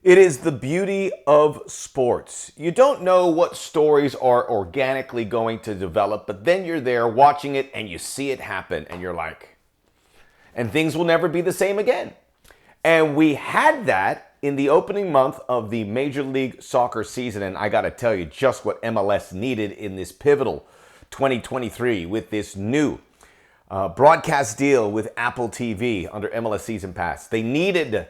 It is the beauty of sports. You don't know what stories are organically going to develop, but then you're there watching it and you see it happen and you're like, and things will never be the same again. And we had that in the opening month of the Major League Soccer season. And I got to tell you just what MLS needed in this pivotal 2023 with this new broadcast deal with Apple TV under MLS Season Pass. They needed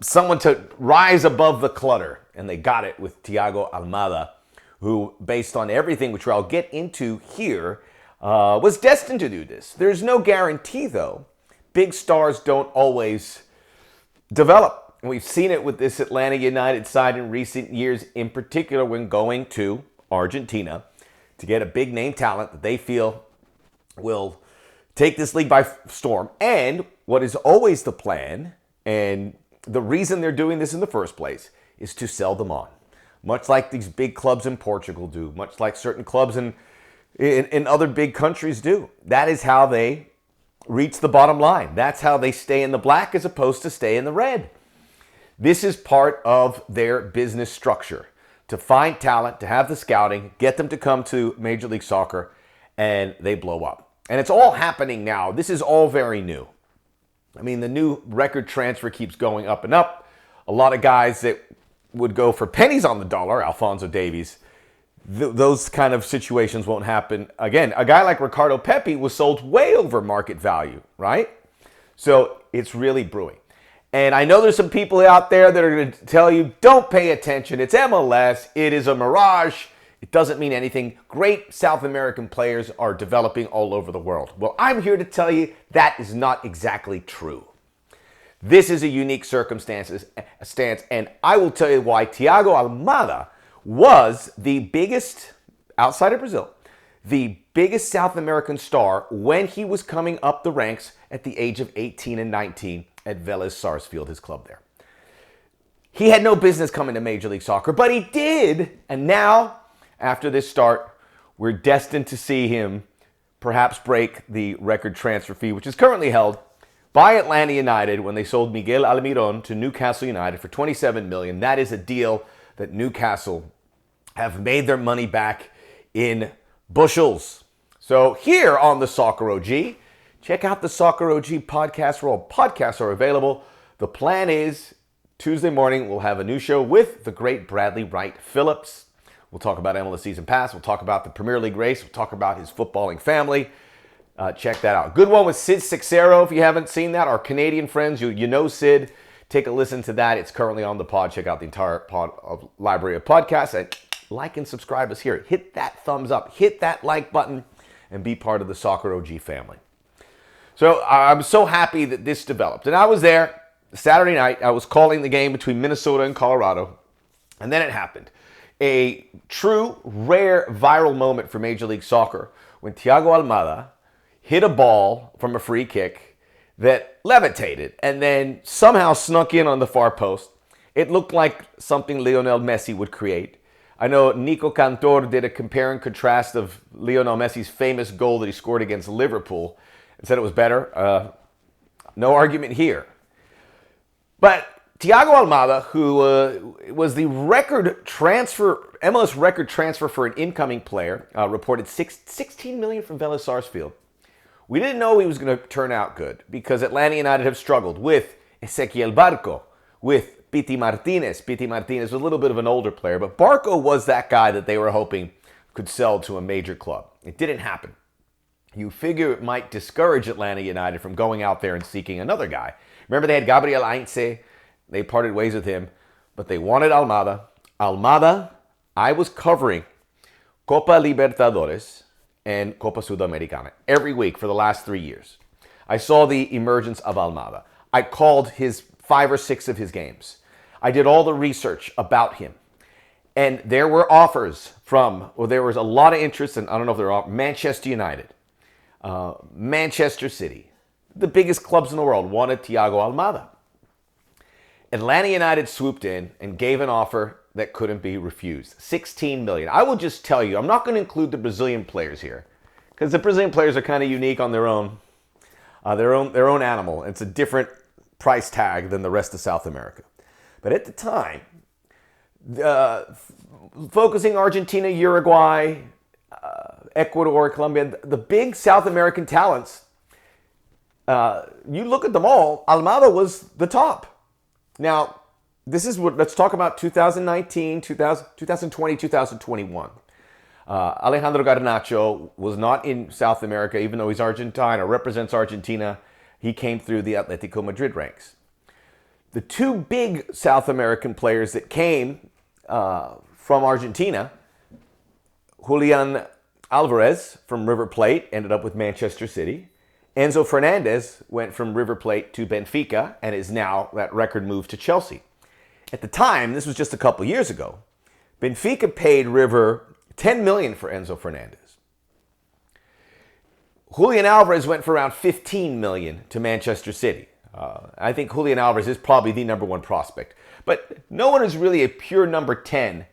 someone to rise above the clutter, and they got it with Thiago Almada, who, based on everything which I'll get into here, was destined to do this. There's no guarantee, though. Big stars don't always develop. And we've seen it with this Atlanta United side in recent years, in particular when going to Argentina to get a big name talent that they feel will take this league by storm. And what is always the plan, and the reason they're doing this in the first place, is to sell them on. Much like these big clubs in Portugal do, much like certain clubs in other big countries do. That is how they reach the bottom line. That's how they stay in the black as opposed to stay in the red. This is part of their business structure, to find talent, to have the scouting, get them to come to Major League Soccer, and they blow up. And it's all happening now. This is all very new. I mean, the new record transfer keeps going up and up. A lot of guys that would go for pennies on the dollar, Alphonso Davies, those kind of situations won't happen again. A guy like Ricardo Pepi was sold way over market value, right? So it's really brewing. And I know there's some people out there that are going to tell you, don't pay attention. It's MLS. It is a mirage. It doesn't mean anything. Great South American players are developing all over the world. Well, I'm here to tell you that is not exactly true. This is a unique circumstance, and I will tell you why Thiago Almada was the biggest, outside of Brazil, the biggest South American star when he was coming up the ranks at the age of 18 and 19 at Vélez Sarsfield, his club there. He had no business coming to Major League Soccer, but he did, and now, after this start, we're destined to see him perhaps break the record transfer fee, which is currently held by Atlanta United when they sold Miguel Almiron to Newcastle United for $27 million. That is a deal that Newcastle have made their money back in bushels. So here on the Soccer OG, check out the Soccer OG podcast where all podcasts are available. The plan is Tuesday morning we'll have a new show with the great Bradley Wright Phillips. We'll talk about MLS Season Pass. We'll talk about the Premier League race. We'll talk about his footballing family. Check that out. Good one with Sid Sixero. If you haven't seen that, our Canadian friends, you know Sid. Take a listen to that. It's currently on the pod. Check out the entire library of podcasts. And like and subscribe us here. Hit that thumbs up. Hit that like button and be part of the Soccer OG family. So I'm so happy that this developed. And I was there Saturday night. I was calling the game between Minnesota and Colorado. And then it happened. A true, rare, viral moment for Major League Soccer when Thiago Almada hit a ball from a free kick that levitated and then somehow snuck in on the far post. It looked like something Lionel Messi would create. I know Nico Cantor did a compare and contrast of Lionel Messi's famous goal that he scored against Liverpool and said it was better. No argument here. But Thiago Almada, who was the MLS record transfer for an incoming player, reported $16 million from Vélez Sarsfield. We didn't know he was going to turn out good because Atlanta United have struggled with Ezequiel Barco, with Pity Martinez. Pity Martinez was a little bit of an older player, but Barco was that guy that they were hoping could sell to a major club. It didn't happen. You figure it might discourage Atlanta United from going out there and seeking another guy. Remember, they had Gabriel Heinze. They parted ways with him, but they wanted Almada. Almada, I was covering Copa Libertadores and Copa Sudamericana every week for the last 3 years. I saw the emergence of Almada. I called his 5 or 6 of his games. I did all the research about him. And there were offers there was a lot of interest, and I don't know if they're all, Manchester United, Manchester City, the biggest clubs in the world wanted Thiago Almada. Atlanta United swooped in and gave an offer that couldn't be refused. $16 million. I will just tell you, I'm not going to include the Brazilian players here because the Brazilian players are kind of unique on their own animal. It's a different price tag than the rest of South America. But at the time, focusing Argentina, Uruguay, Ecuador, Colombia, the big South American talents, you look at them all, Almada was the top. Now, let's talk about 2019, 2020, 2021. Alejandro Garnacho was not in South America, even though he's Argentine or represents Argentina. He came through the Atletico Madrid ranks. The two big South American players that came from Argentina, Julian Alvarez from River Plate ended up with Manchester City. Enzo Fernandez went from River Plate to Benfica and is now that record move to Chelsea. At the time, this was just a couple years ago, Benfica paid River $10 million for Enzo Fernandez. Julian Alvarez went for around $15 million to Manchester City. I think Julian Alvarez is probably the number one prospect. But no one is really a pure number 10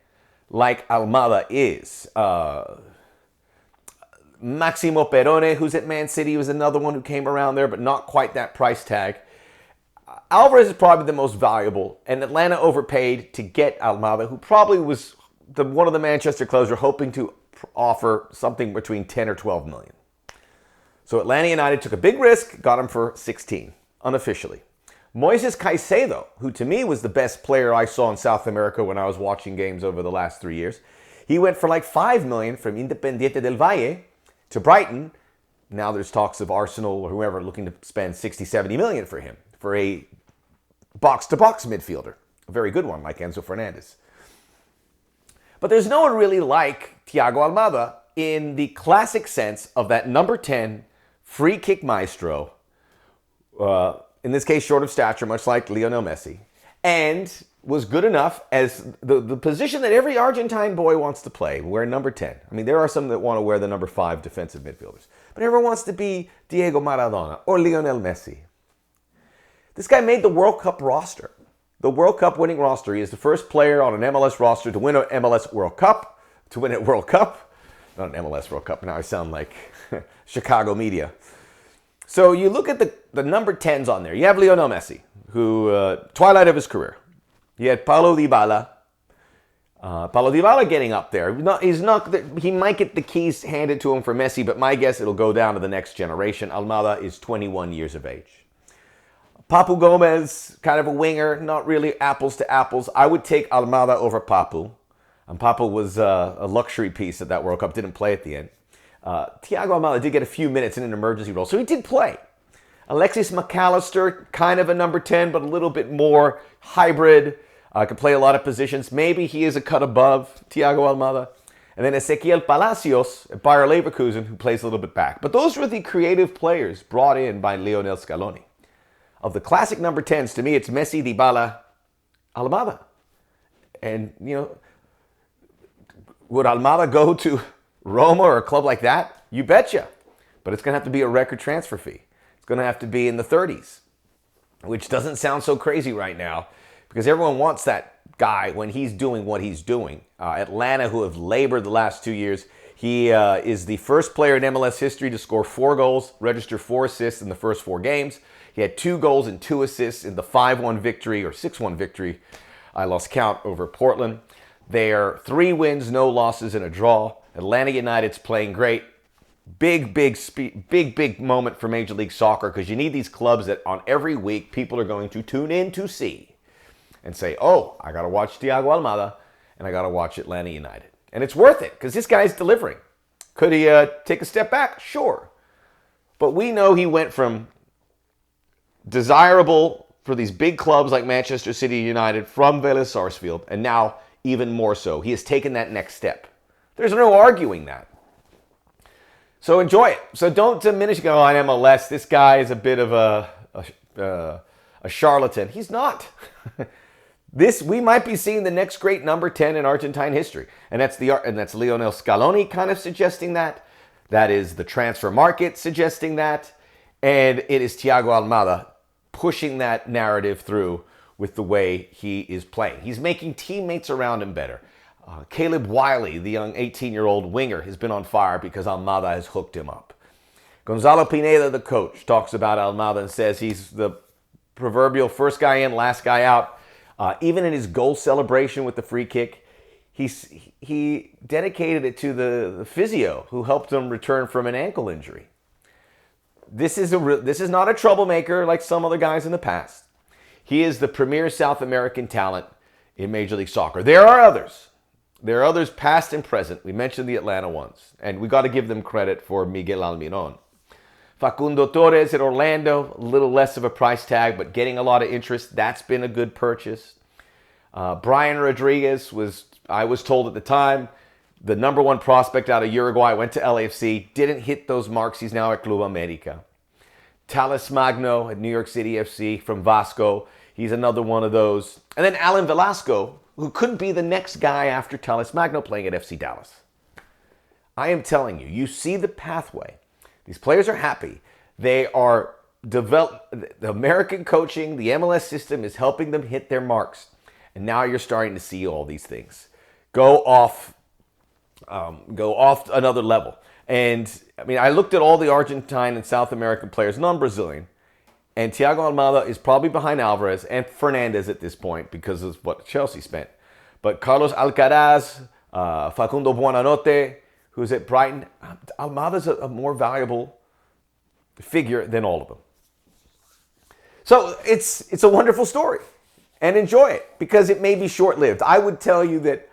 like Almada is. Maximo Perone, who's at Man City, was another one who came around there, but not quite that price tag. Alvarez is probably the most valuable, and Atlanta overpaid to get Almada, who probably was one of the Manchester clubs were hoping to offer something between 10 or 12 million. So Atlanta United took a big risk, got him for 16, unofficially. Moises Caicedo, who to me was the best player I saw in South America when I was watching games over the last 3 years, he went for like 5 million from Independiente del Valle to Brighton. Now there's talks of Arsenal or whoever looking to spend 60, 70 million for him, for a box-to-box midfielder. A very good one, like Enzo Fernandez. But there's no one really like Thiago Almada in the classic sense of that number 10 free kick maestro, in this case short of stature, much like Lionel Messi, and was good enough as the position that every Argentine boy wants to play, wear number 10. I mean, there are some that want to wear the number 5 defensive midfielders, but everyone wants to be Diego Maradona or Lionel Messi. This guy made the World Cup roster. The World Cup winning roster. He is the first player on an MLS roster to win an MLS World Cup, to win a World Cup. Not an MLS World Cup. Now I sound like Chicago media. So you look at the number 10s on there. You have Lionel Messi, who, twilight of his career. You had Paulo Dybala. Paulo Dybala getting up there. He might get the keys handed to him for Messi, but my guess it'll go down to the next generation. Almada is 21 years of age. Papu Gomez, kind of a winger, not really apples to apples. I would take Almada over Papu. And Papu was a luxury piece at that World Cup, didn't play at the end. Thiago Almada did get a few minutes in an emergency role, so he did play. Alexis McAllister, kind of a number 10, but a little bit more hybrid. Could play a lot of positions. Maybe he is a cut above Thiago Almada. And then Ezequiel Palacios at Bayer Leverkusen, who plays a little bit back. But those were the creative players brought in by Lionel Scaloni. Of the classic number 10s, to me, it's Messi, Dybala, Almada. And, would Almada go to Roma or a club like that? You betcha. But it's going to have to be a record transfer fee. It's going to have to be in the 30s, which doesn't sound so crazy right now because everyone wants that guy when he's doing what he's doing. Atlanta, who have labored the last 2 years, he is the first player in MLS history to score 4 goals, register 4 assists in the first 4 games. He had 2 goals and 2 assists in the 5-1 victory or 6-1 victory. I lost count over Portland. They're 3 wins, no losses, and a draw. Atlanta United's playing great. Big moment for Major League Soccer because you need these clubs that on every week people are going to tune in to see and say, oh, I got to watch Thiago Almada and I got to watch Atlanta United. And it's worth it because this guy's delivering. Could he take a step back? Sure. But we know he went from desirable for these big clubs like Manchester City United from Vélez Sarsfield, and now even more so. He has taken that next step. There's no arguing that. So enjoy it. So don't diminish. Go on MLS. This guy is a bit of a charlatan. He's not. We might be seeing the next great number 10 in Argentine history, and that's Lionel Scaloni kind of suggesting that. That is the transfer market suggesting that, and it is Thiago Almada pushing that narrative through with the way he is playing. He's making teammates around him better. Caleb Wiley, the young 18-year-old winger, has been on fire because Almada has hooked him up. Gonzalo Pineda, the coach, talks about Almada and says he's the proverbial first guy in, last guy out. Even in his goal celebration with the free kick, he dedicated it to the physio who helped him return from an ankle injury. This is not a troublemaker like some other guys in the past. He is the premier South American talent in Major League Soccer. There are others. There are others past and present. We mentioned the Atlanta ones, and we got to give them credit for Miguel Almiron. Facundo Torres at Orlando, a little less of a price tag, but getting a lot of interest. That's been a good purchase. Brian Rodriguez I was told at the time, the number one prospect out of Uruguay, went to LAFC, didn't hit those marks. He's now at Club America. Talis Magno at New York City FC from Vasco. He's another one of those. And then Alan Velasco, who could be the next guy after Talis Magno playing at FC Dallas. I am telling you, you see the pathway. These players are happy. They are developed. The American coaching, the MLS system is helping them hit their marks. And now you're starting to see all these things go off another level. And I mean, I looked at all the Argentine and South American players, non-Brazilian, and Thiago Almada is probably behind Alvarez and Fernandez at this point because of what Chelsea spent. But Carlos Alcaraz, Facundo Buonanotte, who's at Brighton, Almada's a more valuable figure than all of them. So it's a wonderful story, and enjoy it because it may be short-lived. I would tell you that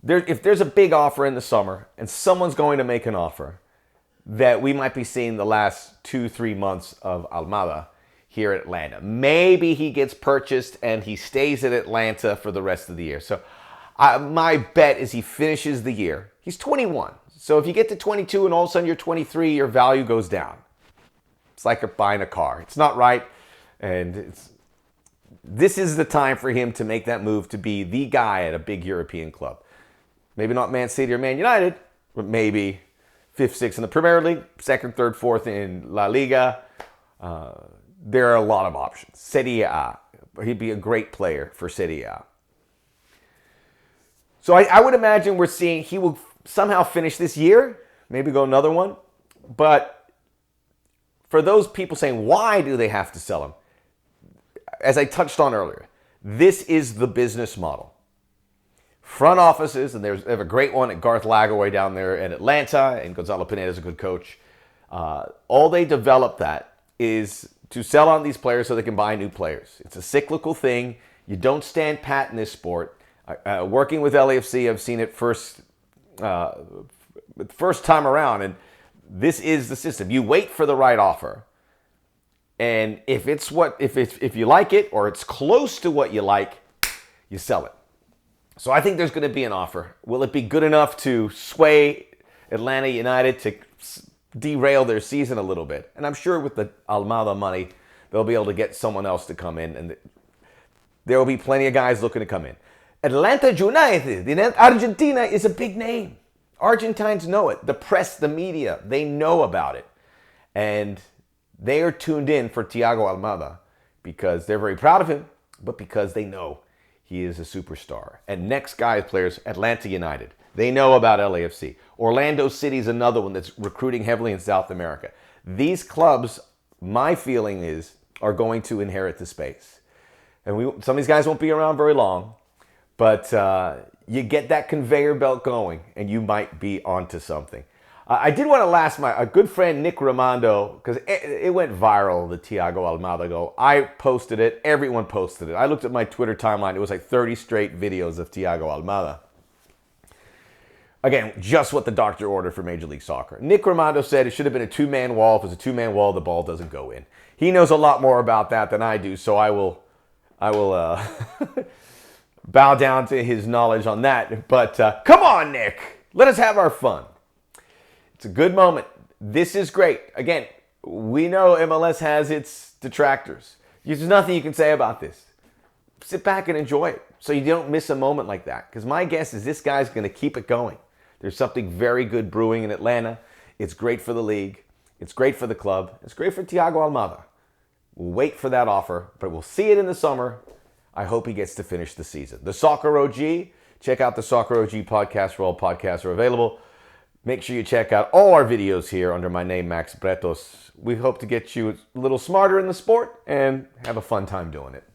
if there's a big offer in the summer and someone's going to make an offer, that we might be seeing the last 2-3 months of Almada here at Atlanta. Maybe he gets purchased and he stays at Atlanta for the rest of the year. So my bet is he finishes the year. He's 21. So if you get to 22 and all of a sudden you're 23, your value goes down. It's like buying a car. It's not right. And this is the time for him to make that move to be the guy at a big European club. Maybe not Man City or Man United, but maybe 5th, 6th in the Premier League, 2nd, 3rd, 4th in La Liga. There are a lot of options. Serie A. He'd be a great player for Serie A. So I would imagine we're seeing he will somehow finish this year, maybe go another one. But for those people saying, why do they have to sell him? As I touched on earlier, this is the business model. Front offices, and they have a great one at Garth Lagaway down there in Atlanta, and Gonzalo Pineda is a good coach. All they develop that is to sell on these players so they can buy new players. It's a cyclical thing. You don't stand pat in this sport. Working with LAFC, I've seen it first time around, and this is the system. You wait for the right offer, and if you like it or it's close to what you like, you sell it. So I think there's going to be an offer. Will it be good enough to sway Atlanta United to derail their season a little bit? And I'm sure with the Almada money, they'll be able to get someone else to come in, and there will be plenty of guys looking to come in. Atlanta United in Argentina is a big name. Argentines know it. The press, the media, they know about it. And they are tuned in for Thiago Almada because they're very proud of him, but because they know he is a superstar. And next guy's players, Atlanta United. They know about LAFC. Orlando City is another one that's recruiting heavily in South America. These clubs, my feeling is, are going to inherit the space. And some of these guys won't be around very long, but you get that conveyor belt going, and you might be onto something. I did want to a good friend Nick Raimondo, because it went viral, the Thiago Almada goal. I posted it. Everyone posted it. I looked at my Twitter timeline. It was like 30 straight videos of Thiago Almada. Again, just what the doctor ordered for Major League Soccer. Nick Raimondo said it should have been a two-man wall. If it's a two-man wall, the ball doesn't go in. He knows a lot more about that than I do, so I will bow down to his knowledge on that. But come on, Nick. Let us have our fun. It's a good moment. This is great. Again, we know MLS has its detractors. There's nothing you can say about this. Sit back and enjoy it so you don't miss a moment like that. Because my guess is this guy's going to keep it going. There's something very good brewing in Atlanta. It's great for the league. It's great for the club. It's great for Thiago Almada. We'll wait for that offer, but we'll see it in the summer. I hope he gets to finish the season. The Soccer OG. Check out the Soccer OG podcast where all podcasts are available. Make sure you check out all our videos here under my name, Max Bretos. We hope to get you a little smarter in the sport and have a fun time doing it.